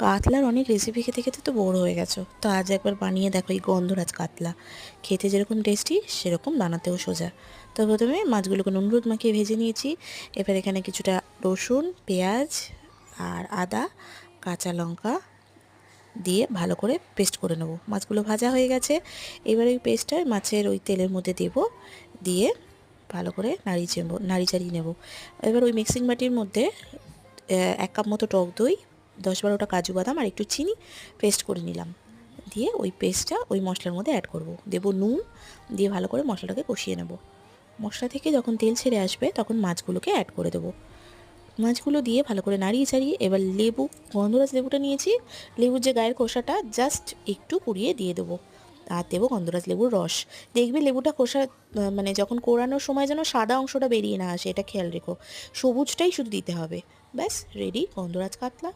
কাতলার অনেক রেসিপি খেতে খেতে তো বোর হয়ে গেছো, তো আজ একবার বানিয়ে দেখো এই গন্ধরাজ কাতলা। খেতে যেরকম টেস্টি সেরকম বানাতেও সোজা। তো প্রথমে মাছগুলোকে নুন হলুদ মাখিয়ে ভেজে নিয়েছি। এবার এখানে কিছুটা রসুন, পেঁয়াজ আর আদা, কাঁচা লঙ্কা দিয়ে ভালো করে পেস্ট করে নেবো। মাছগুলো ভাজা হয়ে গেছে, এবার ওই পেস্টটা মাছের ওই তেলের মধ্যে দেবো, দিয়ে ভালো করে নাড়ি চাড়িয়ে নেবো। এবার ওই মিক্সিং বাটির মধ্যে 1 কাপ মতো টক দই, 10-12টা কাজু বাদাম আর একটু চিনি পেস্ট করে নিলাম। দিয়ে ওই পেস্টটা ওই মশলার মধ্যে অ্যাড করব, দেবো নুন, দিয়ে ভালো করে মশলাটাকে কষিয়ে নেব। মশলা থেকে যখন তেল ছেড়ে আসবে তখন মাছগুলোকে অ্যাড করে দেবো। মাছগুলো দিয়ে ভালো করে নাড়িয়ে চাড়িয়ে এবার লেবু, গন্ধরাজ লেবুটা নিয়েছি, লেবুর যে গায়ের খোসাটা জাস্ট একটু কুড়িয়ে দিয়ে দেবো। আর দেবো গন্ধরাজ লেবুর রস। দেখবে লেবুটা খোসা মানে যখন কোরানোর সময় যেন সাদা অংশটা বেরিয়ে না আসে, এটা খেয়াল রেখো। সবুজটাই শুধু দিতে হবে। ব্যাস রেডি গন্ধরাজ কাতলা।